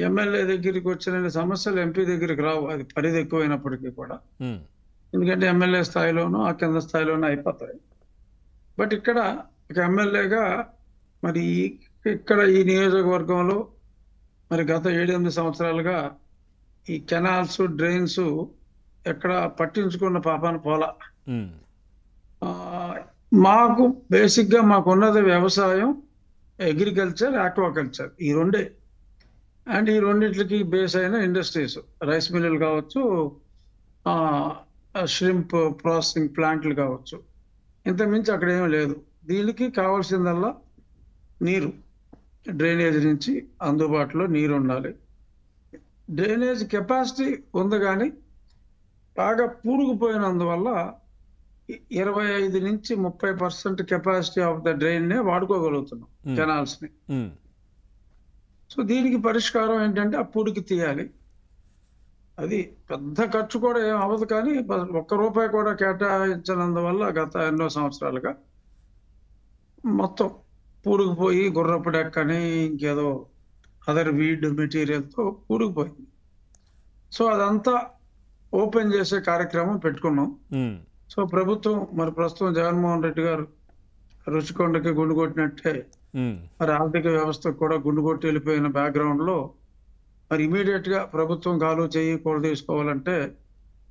MLA దగ్గరికి వచ్చిన సమస్యలు ఎంపీ దగ్గరికి రావు. అది పరిధి ఎక్కువైనప్పటికీ కూడా. హ్మ్. ఎందుకంటే ఎమ్మెల్యే స్థాయిలోనూ, ఆ కింద స్థాయిలోనూ అయిపోతాయి. బట్ ఇక్కడ ఒక ఎమ్మెల్యేగా మరి ఇక్కడ ఈ నియోజకవర్గంలో మరి గత 7, 8 సంవత్సరాలుగా ఈ కెనాల్స్, డ్రైన్స్ ఎక్కడ పట్టించుకున్న పాపాన పోలా. హ్మ్. ఆహ్, మాకు బేసిక్‌గా మాకున్నది వ్యవసాయం, అగ్రికల్చర్, ఆక్వాకల్చర్ ఈ రెండే. అండ్ ఈ రెండిట్లకి బేస్ అయిన ఇండస్ట్రీస్. రైస్ మిల్లులు కావచ్చు, ఆహ్, ష్రింప్ ప్రాసెసింగ్ ప్లాంట్లు కావచ్చు. ఇంతకుమించి అక్కడేమీ లేదు. దీనికి కావాల్సిందల్లా నీరు. డ్రైనేజ్ నుంచి అందుబాటులో నీరుండాలి. డ్రైనేజ్ కెపాసిటీ ఉంది గానీ, బాగా పూడుకుపోయినందువల్ల 25-30% కెపాసిటీ ఆఫ్ ద డ్రైన్‌నే వాడుకోగలుగుతున్నాం హ్మ్. కెనాల్స్‌ని. హ్మ్. సో, దీనికి పరిష్కారం ఏంటంటే ఆ పూడికి తీయాలి. అది పెద్ద ఖర్చు కూడా ఏం అవ్వదు కానీ, ఒక్క రూపాయి కూడా కేటాయించనందువల్ల గత ఎన్నో సంవత్సరాలుగా మొత్తం పూడుకుపోయి గుర్రపు డెక్కని, ఇంకేదో అదర్ వీడ్ మెటీరియల్‌తో పూడుకుపోయింది. సో, అదంతా ఓపెన్ చేసే కార్యక్రమం పెట్టుకున్నాం. హ్మ్. సో, ప్రభుత్వం మరి ప్రస్తుతం జగన్మోహన్ రెడ్డి గారు రుషికొండకి గుండు కొట్టినట్టే హ్మ్. మరి ఆర్థిక వ్యవస్థకు కూడా గుండు కొట్టి వెళ్ళిపోయిన బ్యాక్‌గ్రౌండ్‌లో మరి ఇమ్మీడియేట్‌గా ప్రభుత్వం కాలు చెయ్యి కూడదీసుకోవాలంటే,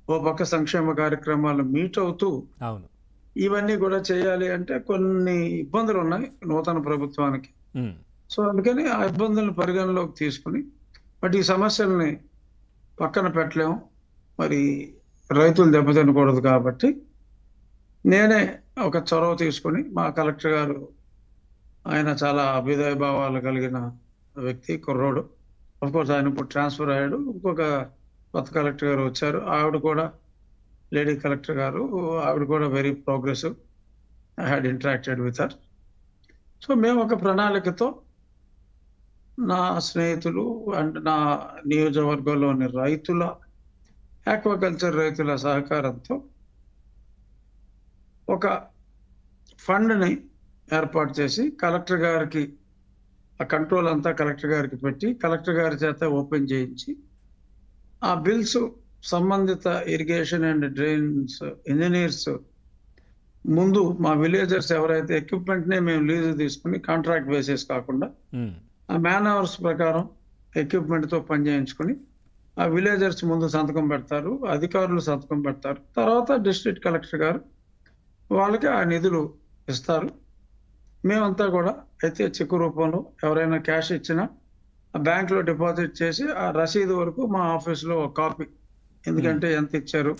ఓ పక్క సంక్షేమ కార్యక్రమాలు మీట్ అవుతూ అవును. ఇవన్నీ కూడా చేయాలి అంటే కొన్ని ఇబ్బందులున్నాయి నూతన ప్రభుత్వానికి. హ్మ్. సో, అందుకని ఆ ఇబ్బందులను పరిగణలోకి తీసుకొని, బట్ ఈ సమస్యల్ని పక్కన పెట్టలేము. మరి రైతులు దెబ్బతినకూడదు కాబట్టి, నేనే ఒక చొరవ తీసుకొని మా కలెక్టర్ గారు ఆయన చాలా అభ్యుదయ భావాలు కలిగిన వ్యక్తి, కుర్రోడు. ఆఫ్‌కోర్స్ ఆయన ఇప్పుడు ట్రాన్స్‌ఫర్ అయ్యాడు. ఇంకొక కొత్త కలెక్టర్ గారు వచ్చారు. ఆవిడ కూడా లేడీ కలెక్టర్ గారు. ఆవిడ కూడా very progressive. I had interacted with her. So, మేము ఒక ప్రణాళికతో నా స్నేహితులు అండ్ నా నియోజకవర్గంలోని రైతుల ఆక్వాకల్చర్ రైతుల సహకారంతో ఒక ఫండ్‌ని ఏర్పాటు చేసి కలెక్టర్ గారికి ఆ కంట్రోల్ అంతా కలెక్టర్ గారికి పెట్టి, కలెక్టర్ గారి చేత ఓపెన్ చేయించి, ఆ బిల్స్ సంబంధిత ఇరిగేషన్ అండ్ డ్రైన్స్ ఇంజినీర్స్ ముందు మా విలేజర్స్ ఎవరైతే ఎక్విప్‌మెంట్‌నే మేము లీజుకి తీసుకొని కాంట్రాక్ట్ బేసిస్ కాకుండా, హ్మ్. ఆ మ్యాన్ అవర్స్ ప్రకారం ఎక్విప్‌మెంట్‌తో పని చేయించుకొని, ఆ విలేజర్స్ ముందు సంతకం పెడతారు. అధికారులు సంతకం పెడతారు. తర్వాత డిస్ట్రిక్ట్ కలెక్టర్ గారు వాళ్ళకి ఆ నిధులు ఇస్తారు. మేమంతా కూడా అయితే చెక్కు రూపంలో ఎవరైనా క్యాష్ ఇచ్చినా, ఆ బ్యాంక్‌లో డిపాజిట్ చేసి, ఆ రసీదు వరకు మా ఆఫీస్‌లో ఒక కాపీ. హ్మ్. ఎందుకంటే ఎంత ఇచ్చారు